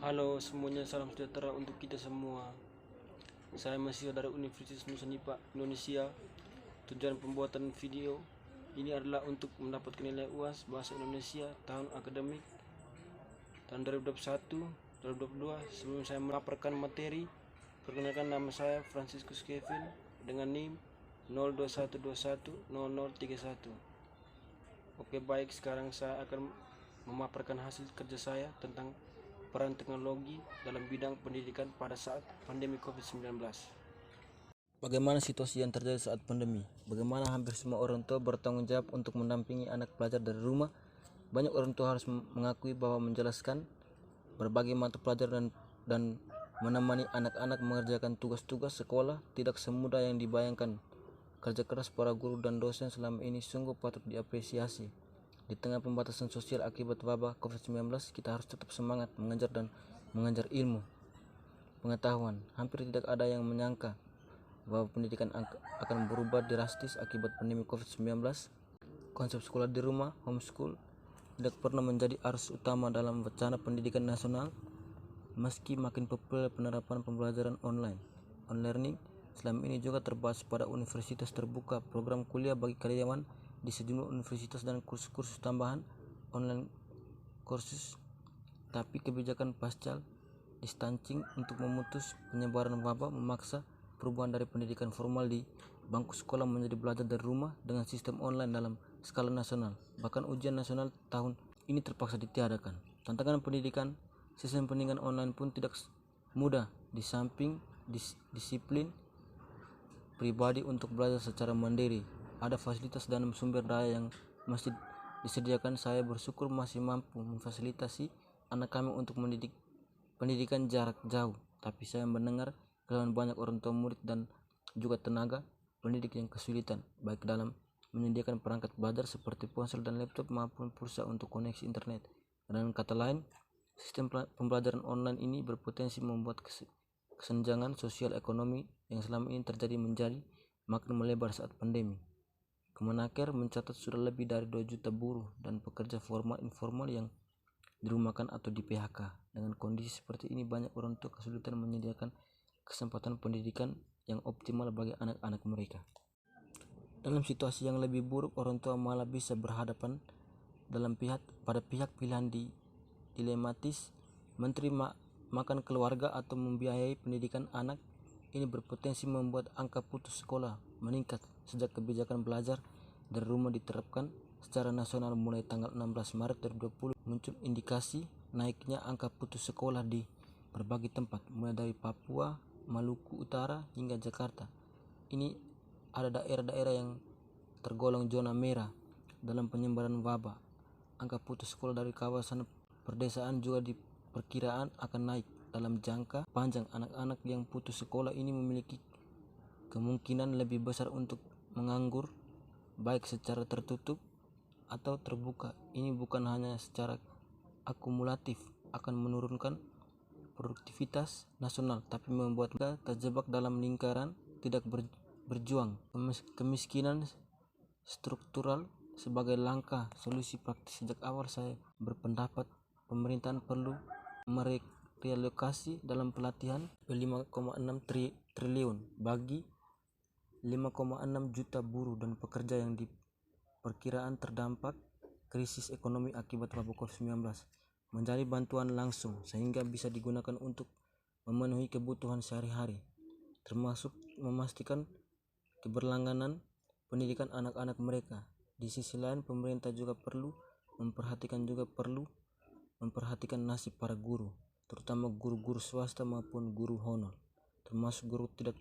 Halo semuanya, salam sejahtera untuk kita semua. Saya mahasiswa dari Universitas Nusa Nipah, Indonesia. Tujuan pembuatan video ini adalah untuk mendapatkan nilai UAS Bahasa Indonesia tahun akademik tahun 2021 2022. Sebelum saya melaporkan materi, perkenalkan nama saya Franciscus Kevin dengan NIM 0212100031. Oke, baik, sekarang saya akan memaparkan hasil kerja saya tentang peran teknologi dalam bidang pendidikan pada saat pandemi COVID-19. Bagaimana situasi yang terjadi saat pandemi? Bagaimana hampir semua orang tua bertanggung jawab untuk mendampingi anak belajar dari rumah. Banyak orang tua harus mengakui bahwa menjelaskan berbagai mata pelajaran dan menemani anak-anak mengerjakan tugas-tugas sekolah tidak semudah yang dibayangkan. Kerja keras para guru dan dosen selama ini sungguh patut diapresiasi. Di tengah pembatasan sosial akibat wabah COVID-19, kita harus tetap semangat mengejar dan mengejar ilmu pengetahuan. Hampir tidak ada yang menyangka bahwa pendidikan akan berubah drastis akibat pandemi COVID-19. Konsep sekolah di rumah, homeschool, tidak pernah menjadi arus utama dalam wacana pendidikan nasional. Meski makin populer penerapan pembelajaran online, learning selama ini juga terbahas pada universitas terbuka, program kuliah bagi karyawan di sejumlah universitas dan kursus-kursus tambahan online kursus. Tapi kebijakan pasca distancing untuk memutus penyebaran wabah memaksa perubahan dari pendidikan formal di bangku sekolah menjadi belajar dari rumah dengan sistem online dalam skala nasional. Bahkan ujian nasional tahun ini terpaksa ditiadakan. Tantangan pendidikan sistem pendidikan online pun tidak mudah. Di samping disiplin pribadi untuk belajar secara mandiri, ada fasilitas dan sumber daya yang masih disediakan. Saya bersyukur masih mampu memfasilitasi anak kami untuk pendidikan jarak jauh. Tapi saya mendengar keluhan banyak orang tua murid dan juga tenaga pendidik yang kesulitan baik dalam menyediakan perangkat belajar seperti ponsel dan laptop maupun pulsa untuk koneksi internet. Dengan kata lain, sistem pembelajaran online ini berpotensi membuat kesenjangan sosial ekonomi yang selama ini terjadi menjadi makin melebar saat pandemi. Kemenaker mencatat sudah lebih dari 2 juta buruh dan pekerja formal informal yang dirumahkan atau di PHK. Dengan kondisi seperti ini, banyak orang tua kesulitan menyediakan kesempatan pendidikan yang optimal bagi anak-anak mereka. Dalam situasi yang lebih buruk, orang tua malah bisa berhadapan pada pihak pilihan dilematis. Menteri makan keluarga atau membiayai pendidikan anak. Ini berpotensi membuat angka putus sekolah meningkat sejak kebijakan belajar dari rumah diterapkan secara nasional mulai tanggal 16 Maret 2020. Muncul indikasi naiknya angka putus sekolah di berbagai tempat, mulai dari Papua, Maluku Utara hingga Jakarta. Ini ada daerah-daerah yang tergolong zona merah dalam penyebaran wabah. Angka putus sekolah dari kawasan perdesaan juga diperkiraan akan naik. Dalam jangka panjang, anak-anak yang putus sekolah ini memiliki kemungkinan lebih besar untuk menganggur, baik secara tertutup atau terbuka. Ini bukan hanya secara akumulatif akan menurunkan produktivitas nasional, tapi membuat mereka terjebak dalam lingkaran tidak berjuang. Kemiskinan struktural sebagai langkah solusi praktis. Sejak awal saya berpendapat pemerintahan perlu merelokasi dalam pelatihan 5,6 triliun bagi 5,6 juta buruh dan pekerja yang diperkiraan terdampak krisis ekonomi akibat wabah COVID-19 menjadi bantuan langsung sehingga bisa digunakan untuk memenuhi kebutuhan sehari-hari, termasuk memastikan keberlangganan pendidikan anak-anak mereka. Di sisi lain, pemerintah juga perlu memperhatikan nasib para guru, terutama guru-guru swasta maupun guru honor, termasuk guru tidak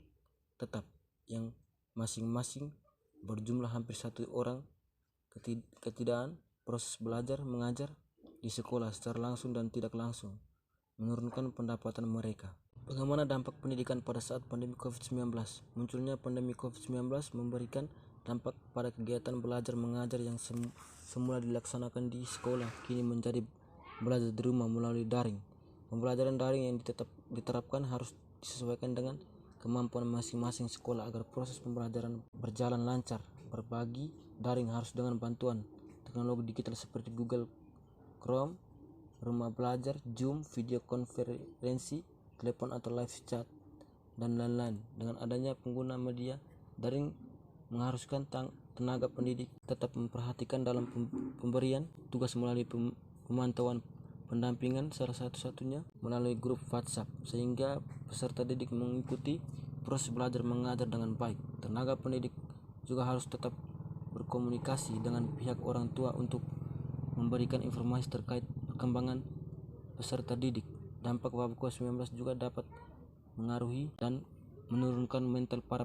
tetap yang masing-masing berjumlah hampir 1 orang. Ketidakadaan proses belajar mengajar di sekolah secara langsung dan tidak langsung menurunkan pendapatan mereka. Bagaimana dampak pendidikan pada saat pandemi COVID-19? Munculnya pandemi COVID-19 memberikan dampak pada kegiatan belajar mengajar yang semula dilaksanakan di sekolah kini menjadi belajar di rumah melalui daring. Pembelajaran daring yang diterapkan harus disesuaikan dengan kemampuan masing-masing sekolah agar proses pembelajaran berjalan lancar. Berbagi daring harus dengan bantuan teknologi digital seperti Google Chrome rumah belajar, Zoom, video konferensi, telepon atau live chat, dan lain-lain. Dengan adanya pengguna media daring mengharuskan tenaga pendidik tetap memperhatikan dalam pemberian tugas melalui pemantauan pendampingan, salah satu-satunya melalui grup WhatsApp, sehingga peserta didik mengikuti proses belajar mengajar dengan baik. Tenaga pendidik juga harus tetap berkomunikasi dengan pihak orang tua untuk memberikan informasi terkait perkembangan peserta didik. Dampak wabah COVID-19 juga dapat mengaruhi dan menurunkan mental para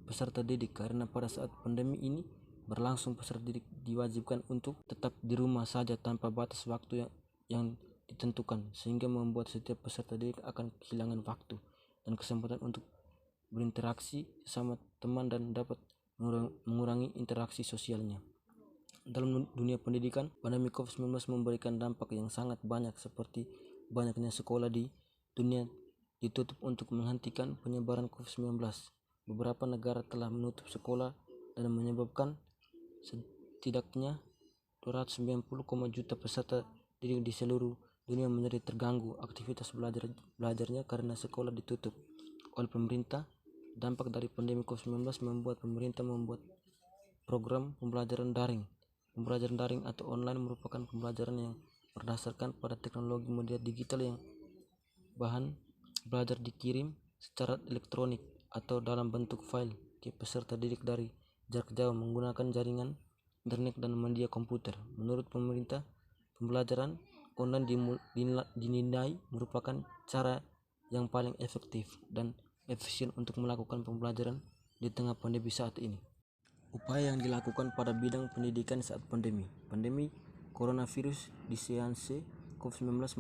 peserta didik, karena pada saat pandemi ini berlangsung, peserta didik diwajibkan untuk tetap di rumah saja tanpa batas waktu yang ditentukan, sehingga membuat setiap peserta didik akan kehilangan waktu dan kesempatan untuk berinteraksi sesama teman dan dapat mengurangi interaksi sosialnya. Dalam dunia pendidikan, pandemi COVID-19 memberikan dampak yang sangat banyak, seperti banyaknya sekolah di dunia ditutup untuk menghentikan penyebaran COVID-19. Beberapa negara telah menutup sekolah dan menyebabkan setidaknya 290, juta peserta didik di seluruh dunia menjadi terganggu aktivitas belajarnya karena sekolah ditutup oleh pemerintah. Dampak dari pandemi COVID-19 membuat pemerintah membuat program pembelajaran daring. Pembelajaran daring atau online merupakan pembelajaran yang berdasarkan pada teknologi media digital yang bahan belajar dikirim secara elektronik atau dalam bentuk file ke peserta didik dari jarak jauh menggunakan jaringan internet dan media komputer. Menurut pemerintah, pembelajaran online dinilai merupakan cara yang paling efektif dan efisien untuk melakukan pembelajaran di tengah pandemi saat ini. Upaya yang dilakukan pada bidang pendidikan saat pandemi coronavirus di saat COVID-19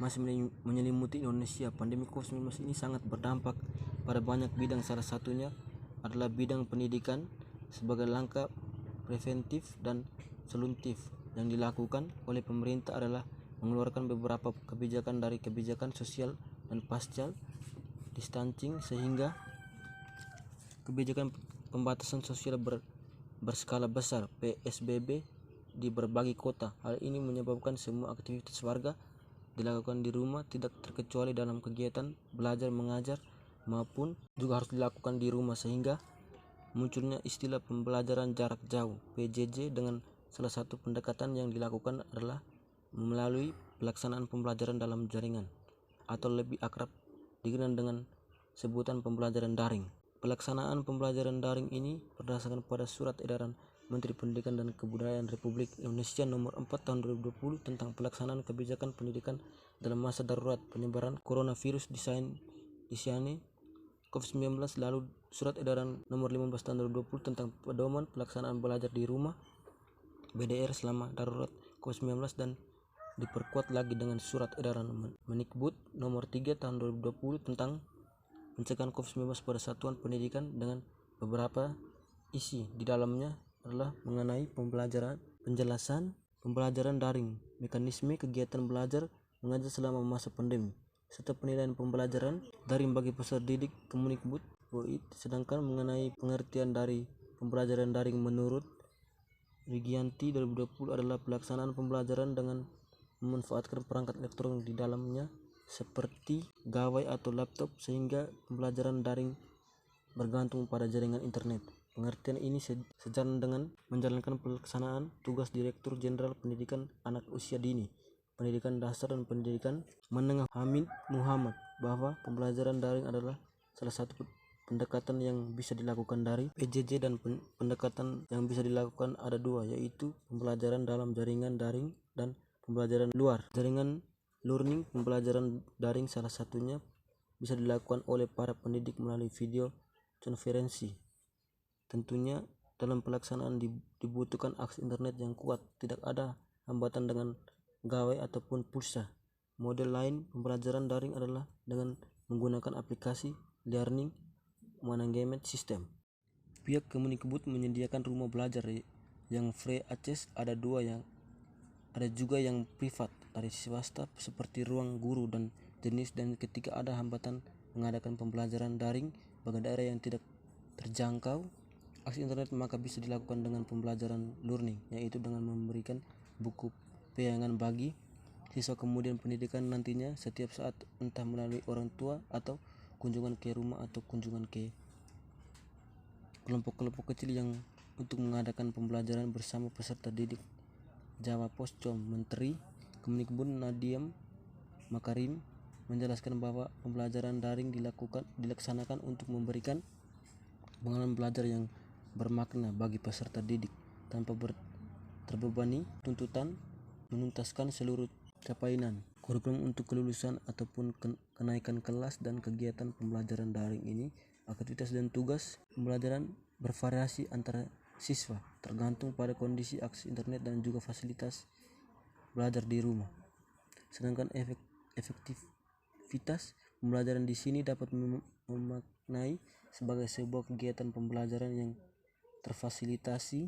masih menyelimuti Indonesia. Pandemi COVID-19 ini sangat berdampak pada banyak bidang, salah satunya adalah bidang pendidikan. Sebagai langkah preventif dan solutif yang dilakukan oleh pemerintah adalah mengeluarkan beberapa kebijakan dari kebijakan sosial dan pasca distancing, sehingga kebijakan pembatasan sosial berskala besar PSBB di berbagai kota. Hal ini menyebabkan semua aktivitas warga dilakukan di rumah, tidak terkecuali dalam kegiatan belajar mengajar maupun juga harus dilakukan di rumah, sehingga munculnya istilah pembelajaran jarak jauh PJJ. Dengan salah satu pendekatan yang dilakukan adalah melalui pelaksanaan pembelajaran dalam jaringan atau lebih akrab dikenal dengan sebutan pembelajaran daring. Pelaksanaan pembelajaran daring ini berdasarkan pada Surat Edaran Menteri Pendidikan dan Kebudayaan Republik Indonesia Nomor 4 Tahun 2020 tentang pelaksanaan kebijakan pendidikan dalam masa darurat penyebaran coronavirus di saat COVID-19, lalu Surat Edaran Nomor 15 Tahun 2020 tentang pedoman pelaksanaan belajar di rumah BDR selama darurat COVID-19, dan diperkuat lagi dengan Surat Edaran Mendikbud Nomor 3 Tahun 2020 tentang pencegahan COVID-19 pada satuan pendidikan, dengan beberapa isi di dalamnya adalah mengenai penjelasan pembelajaran daring, mekanisme kegiatan belajar mengajar selama masa pandemi, serta penilaian pembelajaran daring bagi peserta didik Kemendikbud UI. Sedangkan mengenai pengertian dari pembelajaran daring menurut Wigianti 2020 adalah pelaksanaan pembelajaran dengan memanfaatkan perangkat elektronik di dalamnya seperti gawai atau laptop, sehingga pembelajaran daring bergantung pada jaringan internet. Pengertian ini sejalan dengan menjalankan pelaksanaan tugas Direktur Jenderal Pendidikan Anak Usia Dini, Pendidikan Dasar dan Pendidikan Menengah Hamid Muhammad, bahwa pembelajaran daring adalah salah satu pendekatan yang bisa dilakukan dari PJJ, dan pendekatan yang bisa dilakukan ada dua, yaitu pembelajaran dalam jaringan daring dan pembelajaran luar jaringan learning. Pembelajaran daring salah satunya bisa dilakukan oleh para pendidik melalui video konferensi. Tentunya dalam pelaksanaan dibutuhkan akses internet yang kuat, tidak ada hambatan dengan gawai ataupun pulsa. Model lain pembelajaran daring adalah dengan menggunakan aplikasi learning management system. Pihak Kemendikbud menyediakan rumah belajar yang free access, ada juga yang privat dari swasta seperti Ruang Guru dan jenis. Dan ketika ada hambatan mengadakan pembelajaran daring bagi daerah yang tidak terjangkau akses internet, maka bisa dilakukan dengan pembelajaran learning, yaitu dengan memberikan buku pegangan bagi Siswa kemudian pendidikan nantinya setiap saat, entah melalui orang tua atau kunjungan ke rumah atau kunjungan ke kelompok-kelompok kecil yang untuk mengadakan pembelajaran bersama peserta didik. Jawa Post.com. Menteri Kemdikbud Nadiem Makarim menjelaskan bahwa pembelajaran daring dilaksanakan untuk memberikan pengalaman belajar yang bermakna bagi peserta didik tanpa terbebani tuntutan menuntaskan seluruh capaian kurikulum untuk kelulusan ataupun kenaikan kelas. Dan kegiatan pembelajaran daring ini, aktivitas dan tugas pembelajaran bervariasi antara siswa tergantung pada kondisi akses internet dan juga fasilitas belajar di rumah. Sedangkan efektivitas pembelajaran di sini dapat memaknai sebagai sebuah kegiatan pembelajaran yang terfasilitasi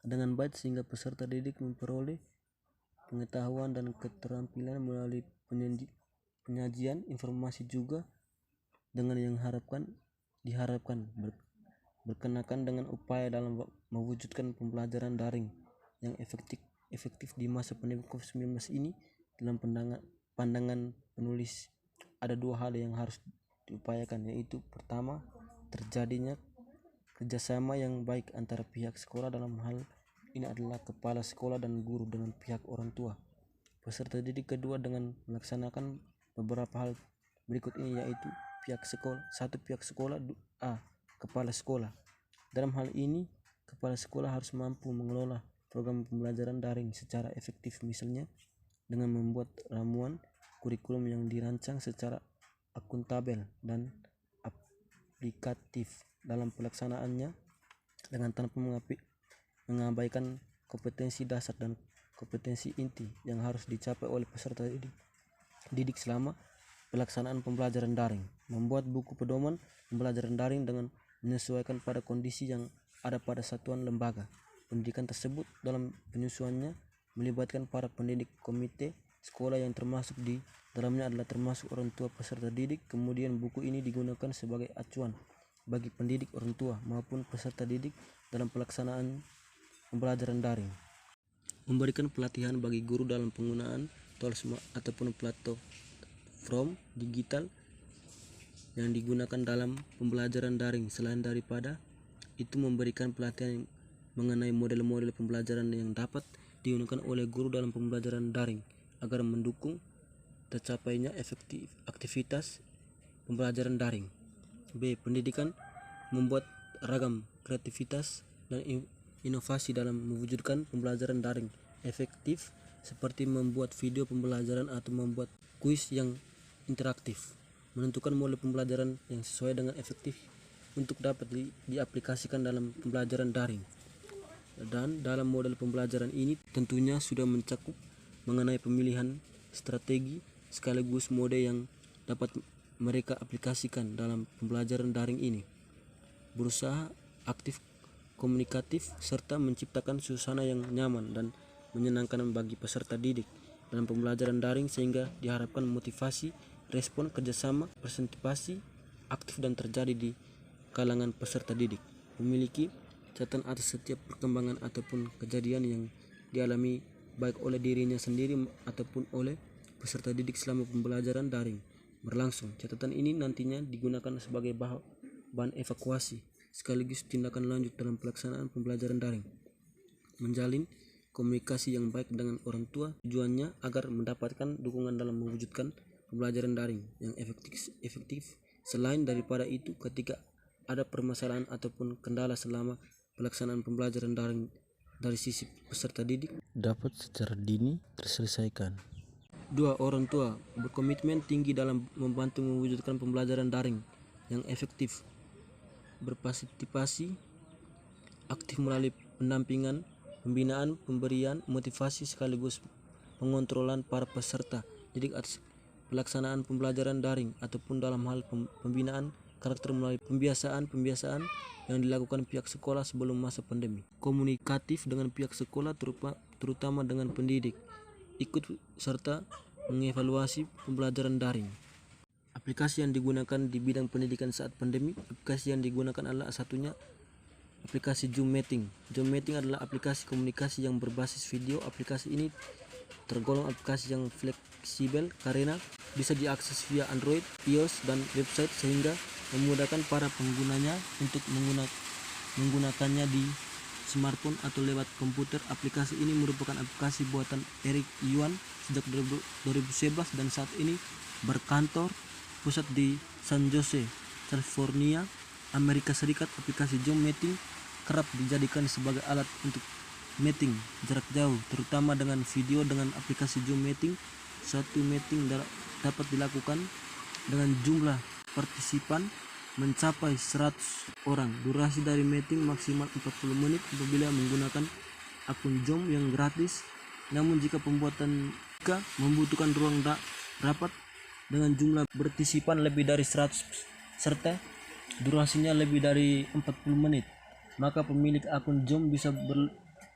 dengan baik sehingga peserta didik memperoleh pengetahuan dan keterampilan melalui penyajian informasi juga dengan yang diharapkan berkenakan dengan upaya dalam mewujudkan pembelajaran daring yang efektif di masa pandemi COVID-19 ini. Dalam pandangan penulis, ada dua hal yang harus diupayakan, yaitu pertama, terjadinya kerjasama yang baik antara pihak sekolah, dalam hal ini adalah kepala sekolah dan guru dengan pihak orang tua peserta didik. Kedua, dengan melaksanakan beberapa hal berikut ini, yaitu pihak sekolah kepala sekolah. Dalam hal ini, kepala sekolah harus mampu mengelola program pembelajaran daring secara efektif, misalnya dengan membuat ramuan kurikulum yang dirancang secara akuntabel dan aplikatif dalam pelaksanaannya, dengan tanpa mengabaikan kompetensi dasar dan kompetensi inti yang harus dicapai oleh peserta didik selama pelaksanaan pembelajaran daring. Membuat buku pedoman pembelajaran daring dengan menyesuaikan pada kondisi yang ada pada satuan lembaga pendidikan tersebut. Dalam penyusunannya melibatkan para pendidik, komite sekolah yang termasuk di dalamnya adalah termasuk orang tua peserta didik. Kemudian buku ini digunakan sebagai acuan bagi pendidik, orang tua maupun peserta didik dalam pelaksanaan pembelajaran daring. Memberikan pelatihan bagi guru dalam penggunaan tools ataupun platform digital yang digunakan dalam pembelajaran daring. Selain daripada itu, memberikan pelatihan mengenai model-model pembelajaran yang dapat digunakan oleh guru dalam pembelajaran daring agar mendukung tercapainya aktivitas pembelajaran daring. B. Pendidikan membuat ragam kreativitas dan inovasi dalam mewujudkan pembelajaran daring efektif, seperti membuat video pembelajaran atau membuat kuis yang interaktif. Menentukan model pembelajaran yang sesuai dengan efektif untuk dapat diaplikasikan dalam pembelajaran daring. Dan dalam model pembelajaran ini tentunya sudah mencakup mengenai pemilihan strategi sekaligus mode yang dapat mereka aplikasikan dalam pembelajaran daring ini. Berusaha aktif, komunikatif, serta menciptakan suasana yang nyaman dan menyenangkan bagi peserta didik dalam pembelajaran daring, sehingga diharapkan motivasi, respon, kerjasama, presentasi aktif dan terjadi di kalangan peserta didik. Memiliki catatan atas setiap perkembangan ataupun kejadian yang dialami baik oleh dirinya sendiri ataupun oleh peserta didik selama pembelajaran daring berlangsung. Catatan ini nantinya digunakan sebagai bahan evakuasi sekaligus tindakan lanjut dalam pelaksanaan pembelajaran daring. Menjalin komunikasi yang baik dengan orang tua, tujuannya agar mendapatkan dukungan dalam mewujudkan pembelajaran daring yang efektif. Selain daripada itu, ketika ada permasalahan ataupun kendala selama pelaksanaan pembelajaran daring dari sisi peserta didik, dapat secara dini terselesaikan. 2. Orang tua berkomitmen tinggi dalam membantu mewujudkan pembelajaran daring yang efektif, berpartisipasi aktif melalui pendampingan, pembinaan, pemberian motivasi sekaligus pengontrolan para peserta didik atas pelaksanaan pembelajaran daring ataupun dalam hal pembinaan karakter melalui pembiasaan yang dilakukan pihak sekolah sebelum masa pandemi. Komunikatif dengan pihak sekolah terutama dengan pendidik, ikut serta mengevaluasi pembelajaran daring. Aplikasi yang digunakan di bidang pendidikan saat pandemi. Aplikasi yang digunakan adalah satunya aplikasi Zoom Meeting. Zoom Meeting adalah aplikasi komunikasi yang berbasis video. Aplikasi ini tergolong aplikasi yang fleksibel karena bisa diakses via Android, iOS, dan website sehingga memudahkan para penggunanya untuk menggunakannya di smartphone atau lewat komputer. Aplikasi ini merupakan aplikasi buatan Eric Yuan sejak 2011 dan saat ini berkantor pusat di San Jose, California, Amerika Serikat. Aplikasi Zoom Meeting kerap dijadikan sebagai alat untuk meeting jarak jauh, terutama dengan video. Dengan aplikasi Zoom Meeting, satu meeting dapat dilakukan dengan jumlah partisipan mencapai 100 orang. Durasi dari meeting maksimal 40 menit apabila menggunakan akun Zoom yang gratis. Namun jika membutuhkan ruang rapat dengan jumlah partisipan lebih dari 100 serta durasinya lebih dari 40 menit, maka pemilik akun Zoom bisa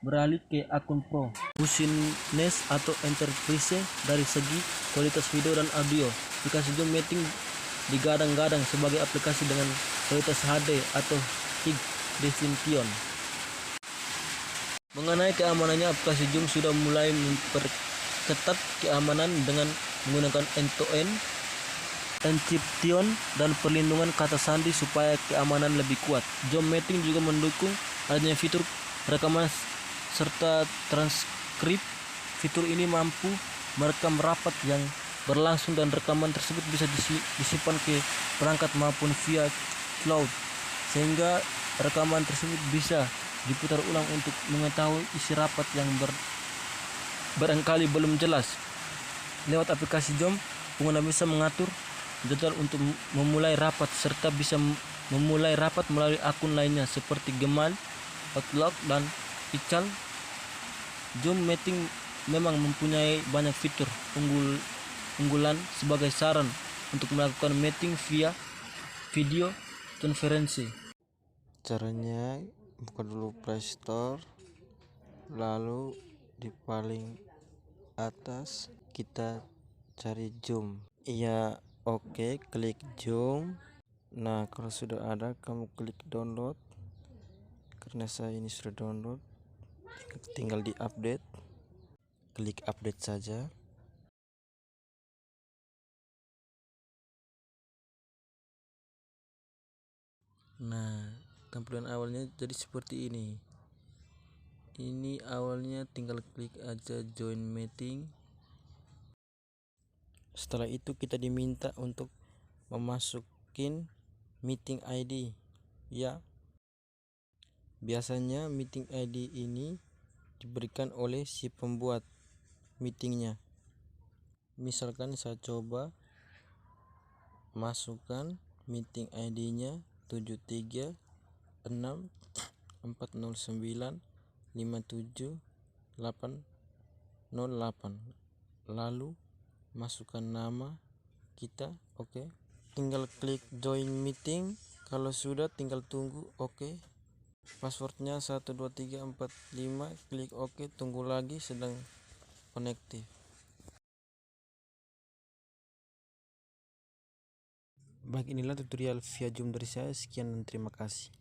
beralih ke akun Pro, Business atau Enterprise. Dari segi kualitas video dan audio, aplikasi Zoom Meeting digadang-gadang sebagai aplikasi dengan kualitas HD atau High Definition. Mengenai keamanannya, aplikasi Zoom sudah mulai memperketat keamanan dengan menggunakan end-to-end encryption dan perlindungan kata sandi supaya keamanan lebih kuat. Zoom Meeting juga mendukung adanya fitur rekaman serta transkrip. Fitur ini mampu merekam rapat yang berlangsung dan rekaman tersebut bisa disimpan ke perangkat maupun via cloud, sehingga rekaman tersebut bisa diputar ulang untuk mengetahui isi rapat yang barangkali belum jelas. Lewat aplikasi Zoom, pengguna bisa mengatur jadwal untuk memulai rapat serta bisa memulai rapat melalui akun lainnya seperti Gmail, Outlook, dan iCal. Zoom Meeting memang mempunyai banyak fitur unggulan sebagai saran untuk melakukan meeting via video konferensi. Caranya, buka dulu Play Store, lalu di paling atas kita cari Zoom. Iya, oke, klik Zoom. Nah, kalau sudah ada, kamu klik download. Karena saya ini sudah download, tinggal di update, klik update saja. Nah, tampilan awalnya jadi seperti ini. Ini awalnya tinggal klik aja join meeting. Setelah itu kita diminta untuk memasukin meeting ID. Ya, biasanya meeting ID ini diberikan oleh si pembuat meetingnya. Misalkan saya coba masukkan meeting ID-nya 73640957808, lalu masukkan nama kita. Oke. Tinggal klik join meeting. Kalau sudah, tinggal tunggu. Oke. Passwordnya 12345, klik oke, tunggu lagi, sedang connected. Baik, inilah tutorial via Zoom dari saya. Sekian dan terima kasih.